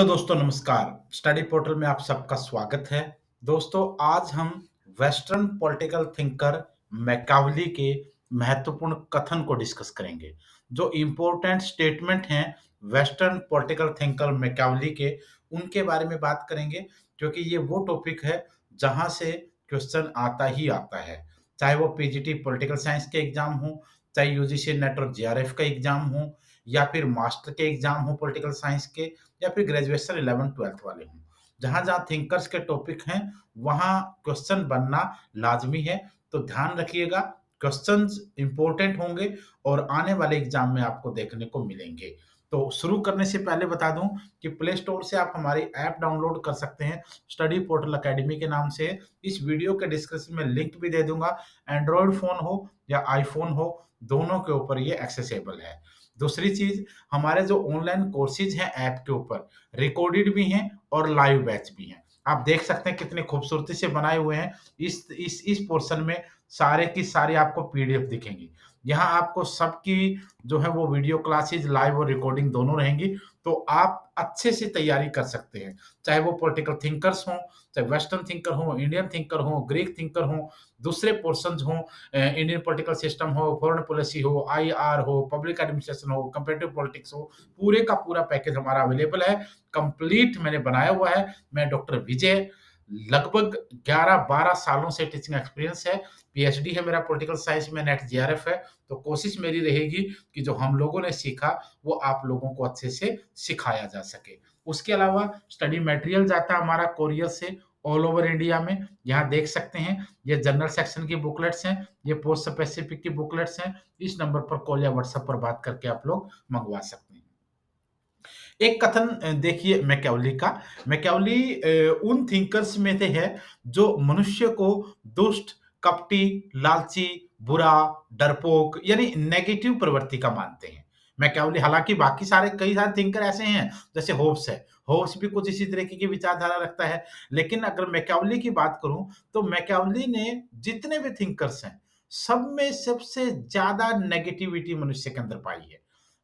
Hello दोस्तों, नमस्कार। Study portal में आप सबका स्वागत है। दोस्तों, आज हम वेस्टर्न पॉलिटिकल थिंकर मैकावली के महत्वपूर्ण कथन को डिस्कस करेंगे। जो इम्पोर्टेंट स्टेटमेंट हैं वेस्टर्न पॉलिटिकल थिंकर मैकावली के, उनके बारे में बात करेंगे, क्योंकि ये वो टॉपिक है जहाँ से क्वेश्चन आता ही आता है। चाहे वो पीजीटी पॉलिटिकल साइंस के एग्जाम हो, चाहे यूजीसी नेट और जेआरएफ का एग्जाम हो, या फिर मास्टर के एग्जाम हो पॉलिटिकल साइंस के, या फिर ग्रेजुएशन 11th-12th वाले हों। जहाँ-जहाँ थिंकर्स के टॉपिक हैं, वहाँ क्वेश्चन बनना लाज़मी है। तो ध्यान रखिएगा, क्वेश्चंस इम्पोर्टेंट होंगे और आने वाले एग्ज़ाम में आपको देखने को मिलेंगे। तो शुरू करने से पहले बता दूँ कि प्ले स्टोर से आप हमारी ऐप डाउनलोड कर सकते हैं, स्टडी पोर्टल अकेडमी के नाम से। इस वीडियो के डिस्क्रिप्शन में लिंक भी दे दूँगा। एंड्रॉयड फ़ोन हो या आईफ़ोन हो, दोनों के ऊपर ये एक्सेसिबल है। दूसरी चीज़, हमारे जो ऑनलाइन कोर्सेज हैं ऐप के ऊपर, रिकॉर्डेड भी हैं और लाइव बैच भी हैं। आप देख सकते हैं कितनी खूबसूरती से बनाए हुए हैं। इस पोर्शन में सारे की सारी आपको पीडीएफ दिखेंगी। यहाँ आपको सबकी जो है वो वीडियो क्लासेस लाइव और रिकॉर्डिंग दोनों रहेंगी, तो आप अच्छे से तैयारी कर सकते हैं। चाहे वो पॉलिटिकल थिंकर्स हों, चाहे वेस्टर्न थिंकर हों, इंडियन थिंकर हों, ग्रीक थिंकर हों, दूसरे पोर्शन्स हों, इंडियन पॉलिटिकल सिस्टम हो, फॉरेन पॉलिसी हो, आईआर हो, पब्लिक एडमिनिस्ट्रेशन हो, कंपैरेटिव पॉलिटिक्स हो, पूरे का पूरा पैकेज हमारा अवेलेबल है। कंप्लीट मैंने बनाया हुआ है। मैं डॉक्टर विजय, लगभग 11-12 सालों से टीचिंग एक्सपीरियंस है। पीएचडी है मेरा पॉलिटिकल साइंस में, नेट जेआरएफ है। तो कोशिश मेरी रहेगी कि जो हम लोगों ने सीखा, वो आप लोगों को अच्छे से सिखाया जा सके। उसके अलावा स्टडी मटेरियल जाता है हमारा कोरियर से ऑल ओवर इंडिया में। यहाँ देख सकते हैं, ये जनरल सेक्शन की बुकलेट्स हैं, ये पोस्ट स्पेसिफिक की बुकलेट्स हैं। इस नंबर पर कॉल या व्हाट्सएप पर बात करके आप लोग मँगवा सकते हैं। एक कथन देखिए मैकियावेली का। मैकियावेली उन थिंकर्स में से है जो मनुष्य को दुष्ट, कपटी, लालची, बुरा, डरपोक यानी नेगेटिव प्रवृत्ति का मानते हैं। मैकियावेली, हालाँकि बाकी सारे कई सारे थिंकर ऐसे हैं, जैसे होब्स है। होब्स भी कुछ इसी तरीके की विचारधारा रखता है। लेकिन अगर मैकियावेली की बात करूँ, तो मैकियावेली ने जितने भी थिंकर्स हैं, सब में सबसे ज़्यादा नेगेटिविटी मनुष्य के अंदर पाई है।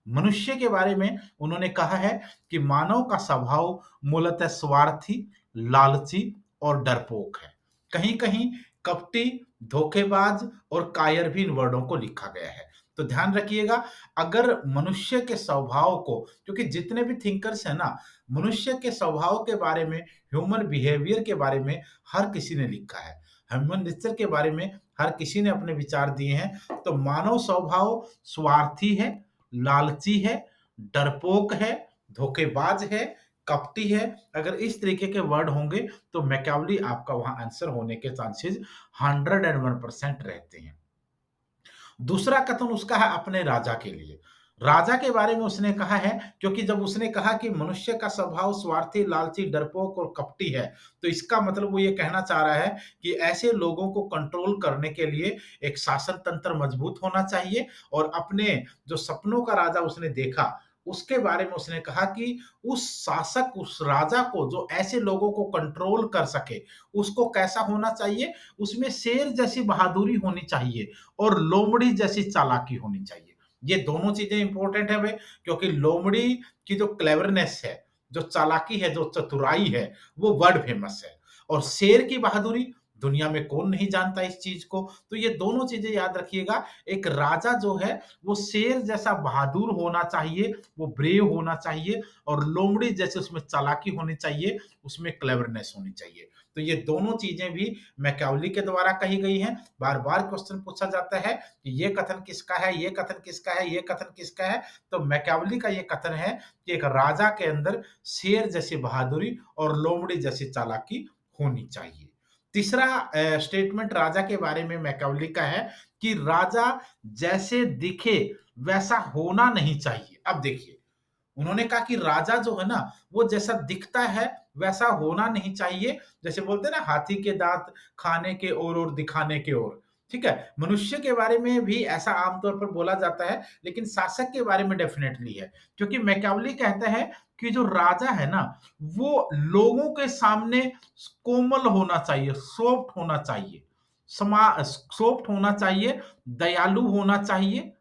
मनुष्य के बारे में उन्होंने कहा है कि मानव का स्वभाव मूलतः स्वार्थी, लालची और डरपोक है। कहीं-कहीं कपटी, धोखेबाज और कायर भी इन वर्डों को लिखा गया है। तो ध्यान रखिएगा, अगर मनुष्य के स्वभाव को, क्योंकि जितने भी थिंकर्स हैं ना, मनुष्य के स्वभाव के बारे में, ह्यूमन बिहेवियर के बारे में हर किसी ने लिखा है। ह्यूमन नेचर के बारे में हर किसी ने अपने विचार दिए हैं। तो मानव स्वभाव स्वार्थी है, लालची है, डरपोक है, धोखेबाज है, कपटी है। अगर इस तरीके के वर्ड होंगे, तो मैकियावेली आपका वहाँ आंसर होने के चांसेस 101% रहते हैं। दूसरा कथन उसका है अपने राजा के लिए। राजा के बारे में उसने कहा है, क्योंकि जब उसने कहा कि मनुष्य का स्वभाव स्वार्थी, लालची, डरपोक और कपटी है, तो इसका मतलब वो ये कहना चाह रहा है कि ऐसे लोगों को कंट्रोल करने के लिए एक शासन तंत्र मजबूत होना चाहिए। और अपने जो सपनों का राजा उसने देखा, उसके बारे में उसने कहा कि उस शासक, उस राजा को जो ऐसे लोगों को कंट्रोल कर सके, उसको कैसा होना चाहिए? उसमें शेर जैसी बहादुरी होनी चाहिए और लोमड़ी जैसी चालाकी होनी चाहिए। ये दोनों चीज़ें इम्पोर्टेंट है भई, क्योंकि लोमड़ी की जो क्लेवरनेस है, जो चालाकी है, जो चतुराई है, वो वर्ल्ड फेमस है। और शेर की बहादुरी दुनिया में कौन नहीं जानता इस चीज़ को। तो ये दोनों चीज़ें याद रखिएगा। एक राजा जो है, वो शेर जैसा बहादुर होना चाहिए, वो ब्रेव होना चाहिए और लोमड़ी जैसे उसमें चालाकी होनी चाहिए, उसमें क्लेवरनेस होनी चाहिए। तो ये दोनों चीज़ें भी मैकियावेली के द्वारा कही गई हैं। बार-बार क्वेश्चन पूछा जाता है कि ये कथन किसका है, ये कथन किसका है, ये कथन किसका है? तो मैकियावेली का ये कथन है कि एक राजा के अंदर शेर जैसी बहादुरी और लोमड़ी जैसी चालाकी होनी चाहिए। तीसरा स्टेटमेंट राजा के बारे में मैकियावेली का है कि राजा जैसे दिखे वैसा होना नहीं चाहिए। अब देखिए, उन्होंने कहा कि राजा जो है ना, वो जैसा दिखता है वैसा होना नहीं चाहिए। जैसे बोलते हैं ना, हाथी के दाँत खाने के और दिखाने के ओर। ठीक है? मनुष्य के बारे में भी ऐसा आमतौर पर बोला जाता है, लेकिन शासक के बारे में डेफ़िनेटली है। क्योंकि मैकियावेली कहता है कि जो राजा है ना, वो लोगों के सामने कोमल होना चाहिए, सॉफ्ट होना चाहिए, सॉफ्ट होना चाहिए, दयालु होना चाहिए,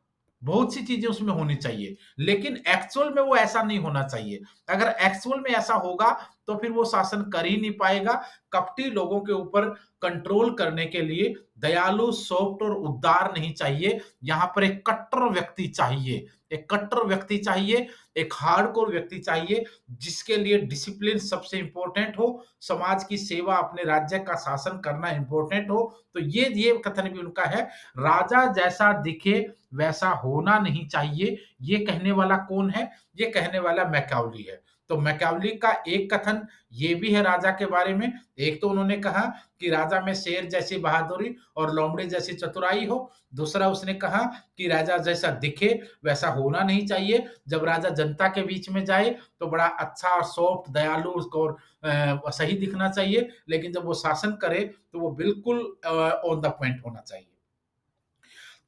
बहुत सी चीज़ें उसमें होनी चाहिए, लेकिन एक्चुअल में वो ऐसा नहीं होना चाहिए। अगर एक्चुअल में ऐसा होगा, तो फिर वो शासन कर ही नहीं पाएगा। कपटी लोगों के ऊपर कंट्रोल करने के लिए दयालु, सॉफ्ट और उदार नहीं चाहिए। यहाँ पर एक कट्टर व्यक्ति चाहिए, एक कट्टर व्यक्ति चाहिए, एक हार्डकोर व्यक्ति चाहिए, जिसके लिए डिसिप्लिन सबसे इम्पोर्टेंट हो, समाज की सेवा, अपने राज्य का शासन करना इम्पोर्टेंट हो। तो ये कथन भी उनका है, राजा जैसा दिखे वैसा होना नहीं चाहिए। ये कहने वाला कौन है? ये कहने वाला मैकियावेली है। तो मैकियावेली का एक कथन ये भी है राजा के बारे में। एक तो उन्होंने कहा कि राजा में शेर जैसी बहादुरी और लोमड़ी जैसी चतुराई हो। दूसरा उसने कहा कि राजा जैसा दिखे वैसा होना नहीं चाहिए। जब राजा जनता के बीच में जाए तो बड़ा अच्छा और सॉफ्ट, दयालु और सही दिखना चाहिए, लेकिन जब वो शासन करे तो वो बिल्कुल ऑन द पॉइंट होना चाहिए।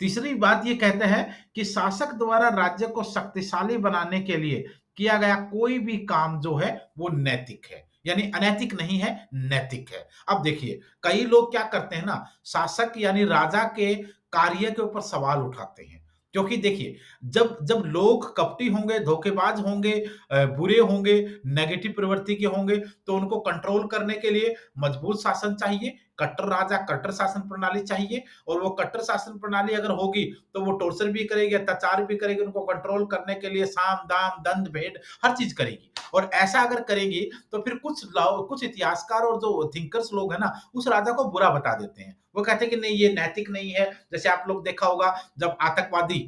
तीसरी बात ये कहते हैं कि शासक द्वारा राज्य को शक्तिशाली बनाने के लिए किया गया कोई भी काम जो है वो नैतिक है, यानी अनैतिक नहीं है, नैतिक है। अब देखिए, कई लोग क्या करते हैं ना, शासक यानी राजा के कार्य के ऊपर सवाल उठाते हैं। क्योंकि देखिए, जब जब लोग कपटी होंगे, धोखेबाज होंगे, बुरे होंगे, नेगेटिव प्रवृत्ति के होंगे, तो उनको कंट्रोल करने के लिए मजबूत शासन चाहिए, कट्टर राजा, कट्टर शासन प्रणाली चाहिए। और वो कट्टर शासन प्रणाली अगर होगी, तो वो टॉर्चर भी करेगी, अत्याचार भी करेगी, उनको कंट्रोल करने के लिए साम, दाम, दंड, भेद हर चीज़ करेगी। और ऐसा अगर करेगी, तो फिर कुछ इतिहासकार और जो थिंकर्स लोग हैं ना, उस राजा को बुरा बता देते हैं। वो कहते हैं कि नहीं, ये नैतिक नहीं है। जैसे आप लोग देखा होगा, जब आतंकवादी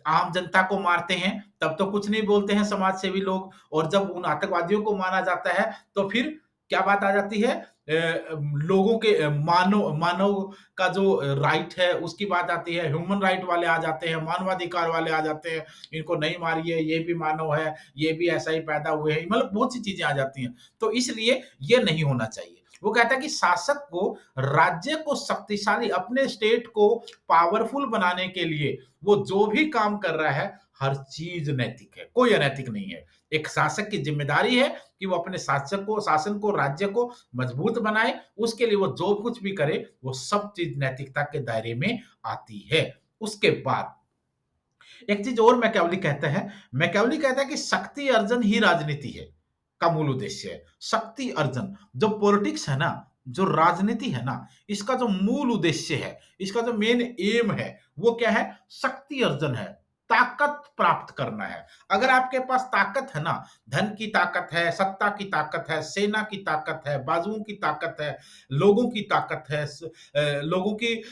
आम जनता को मारते हैं, तब तो कुछ नहीं बोलते हैं समाज सेवी लोग, और जब उन आतंकवादियों को मारा जाता है, तो फिर क्या बात आ जाती है? लोगों के मानव मानव का जो राइट है उसकी बात आती है, ह्यूमन राइट वाले आ जाते हैं, मानवाधिकार वाले आ जाते हैं, इनको नहीं मारिए, ये भी मानव है, ये भी ऐसा ही पैदा हुए हैं, मतलब बहुत सी चीज़ें आ जाती हैं। तो इसलिए ये नहीं होना चाहिए। वो कहता है कि शासक को राज्य को शक्तिशाली, अपने स्टेट को पावरफुल बनाने के लिए वो जो भी काम कर रहा है, हर चीज़ नैतिक है, कोई अनैतिक नहीं है। एक शासक की ज़िम्मेदारी है कि वो अपने शासन को, राज्य को मजबूत बनाए, उसके लिए वो जो कुछ भी करे, वो सब चीज़ नैतिकता के दायरे में आती है। उसके बाद एक चीज़ और मैकियावेली कहता है कि शक्ति अर्जन ही राजनीति है, का मूल उद्देश्य है। शक्ति अर्जन, जो पॉलिटिक्स है ना, जो राजनीति है ना, इसका जो मूल उद्देश्य है, इसका जो मेन एम है, वो क्या है? शक्ति अर्जन है, ताकत प्राप्त करना है। अगर आपके पास ताकत है ना, धन की ताकत है, सत्ता की ताकत है, सेना की ताकत है, बाजुओं की ताकत है, लोगों की ताकत है, लोगों की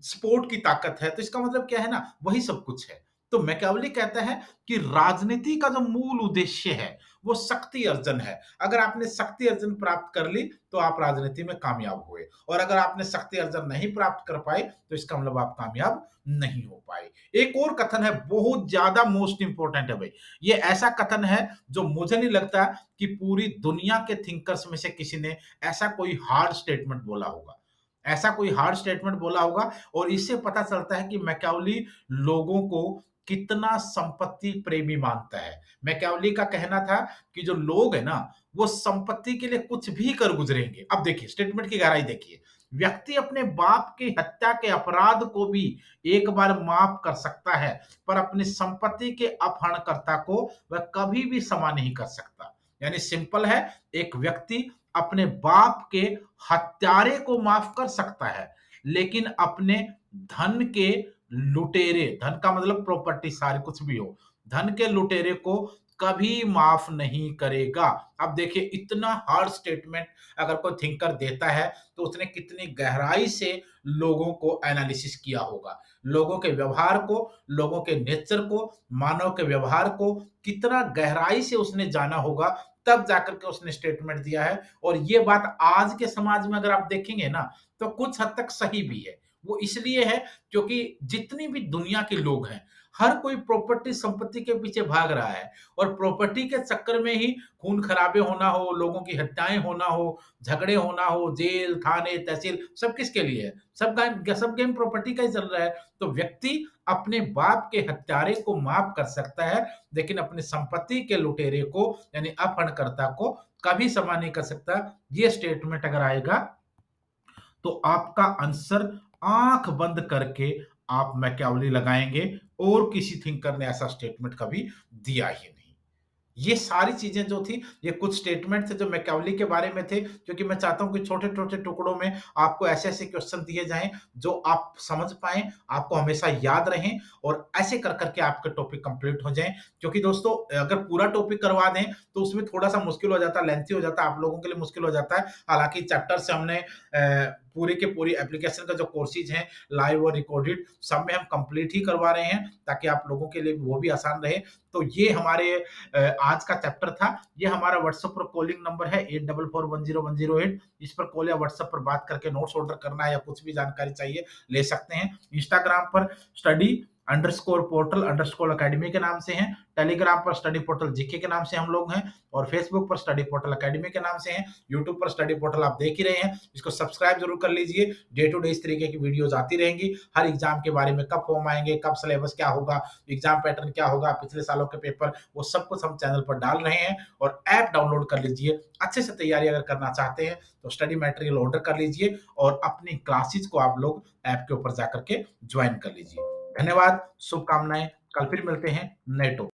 सपोर्ट की ताकत है, तो इसका मतलब क्या है ना, वही सब कुछ है। तो मैकियावेली कहता है कि राजनीति का जो मूल उद्देश्य है, वो शक्ति अर्जन है। अगर आपने शक्ति अर्जन प्राप्त कर ली, तो आप राजनीति में कामयाब हुए, और अगर आपने शक्ति अर्जन नहीं प्राप्त कर पाए, तो इसका मतलब आप कामयाब नहीं हो पाए। एक और कथन है, बहुत ज़्यादा मोस्ट इम्पोर्टेंट है भाई। ये ऐसा कथन है, जो मुझे नहीं लगता कि पूरी दुनिया के थिंकर्स में से किसी ने ऐसा कोई हार्ड स्टेटमेंट बोला होगा। ऐसा कोई हार्ड स्टेटमेंट बोला होगा, और इससे पता चलता है कि मैकियावेली लोगों को कितना संपत्ति प्रेमी मानता है। मैकियावेली का कहना था कि जो लोग हैं ना, वो संपत्ति के लिए कुछ भी कर गुजरेंगे। अब देखिए, स्टेटमेंट की गहराई देखिए। व्यक्ति अपने बाप की हत्या के अपराध को भी एक बार माफ कर सकता है, पर अपनी संपत्ति के अपहरणकर्ता को वह कभी भी क्षमा नहीं कर सकता। यानी सिंपल है, एक व्यक्ति अपने बाप के हत्यारे को माफ कर सकता है, लेकिन अपने धन के लुटेरे, धन का मतलब प्रॉपर्टी सारी कुछ भी हो, धन के लुटेरे को कभी माफ नहीं करेगा। अब देखिए, इतना हार्ड स्टेटमेंट अगर कोई थिंकर देता है, तो उसने कितनी गहराई से लोगों को एनालिसिस किया होगा, लोगों के व्यवहार को, लोगों के नेचर को, मानव के व्यवहार को कितना गहराई से उसने जाना होगा, तब जाकर के उसने स्टेटमेंट दिया है। और ये बात आज के समाज में अगर आप देखेंगे ना, तो कुछ हद तक सही भी है। वो इसलिए है क्योंकि जितनी भी दुनिया के लोग हैं, हर कोई प्रॉपर्टी संपत्ति के पीछे भाग रहा है, और प्रॉपर्टी के चक्कर में ही खून खराबे होना हो, लोगों की हत्याएं होना हो, झगड़े होना हो, जेल, थाने, तहसील, सब किसके लिए है? सब गेम प्रॉपर्टी का ही चल रहा है। तो व्यक्ति अपने बाप के हत्यारे को माफ कर सकता है, लेकिन अपनी संपत्ति के लुटेरे को, यानी अपहरणकर्ता को कभी क्षमा नहीं कर सकता। ये स्टेटमेंट अगर आएगा, तो आपका आंसर आंख बंद करके आप मैकियावेली लगाएंगे, और किसी थिंकर ने ऐसा स्टेटमेंट कभी दिया ही नहीं। ये सारी चीज़ें जो थी, ये कुछ स्टेटमेंट थे जो मैकियावेली के बारे में थे, क्योंकि मैं चाहता हूँ कि छोटे-छोटे टुकड़ों में आपको ऐसे-ऐसे क्वेश्चन दिए जाएँ, जो आप समझ पाएँ, आपको हमेशा याद रहें और ऐसे कर के आपके टॉपिक कंप्लीट हो जाएँ। क्योंकि दोस्तों अगर पूरा टॉपिक करवा दें, तो उसमें थोड़ा-सा मुश्किल हो जाता है, लेंथी हो जाता है, आप लोगों के लिए मुश्किल हो जाता है। हालाँकि चैप्टर से हमने पूरी की पूरी एप्लीकेशन का जो कोर्सेज़ हैं, लाइव और रिकॉर्डेड, सब में हम कंप्लीट ही करवा रहे हैं, ताकि आप लोगों के लिए वो भी आसान रहे। तो ये हमारे आज का चैप्टर था। ये हमारा व्हाट्सएप पर कॉलिंग नंबर है 84410108। इस पर कॉल या व्हाट्सएप पर बात करके नोट्स ऑर्डर करना है या कुछ भी जानकारी चाहिए ले सकते हैं। इंस्टाग्राम पर study underscore portal underscore academy के नाम से हैं। टेलीग्राम पर स्टडी पोर्टल जीके के नाम से हम लोग हैं और फेसबुक पर स्टडी पोर्टल अकेडमी के नाम से हैं। यूट्यूब पर स्टडी पोर्टल आप देख ही रहे हैं। इसको सब्सक्राइब जरूर कर लीजिए। डे टू डे इस तरीके की वीडियोज आती रहेंगी। हर एग्जाम के बारे में कब फॉर्म आएंगे, कब सिलेबस क्या होगा, एग्जाम पैटर्न क्या होगा, पिछले सालों के पेपर, वो सब कुछ हम चैनल पर डाल रहे हैं। और ऐप डाउनलोड कर लीजिए। अच्छे से तैयारी अगर करना चाहते हैं तो स्टडी मटेरियल ऑर्डर कर लीजिए और अपनी क्लासेस को आप लोग ऐप के ऊपर जाकर के ज्वाइन कर लीजिए। धन्यवाद, शुभकामनाएं। कल फिर मिलते हैं नए टॉपिक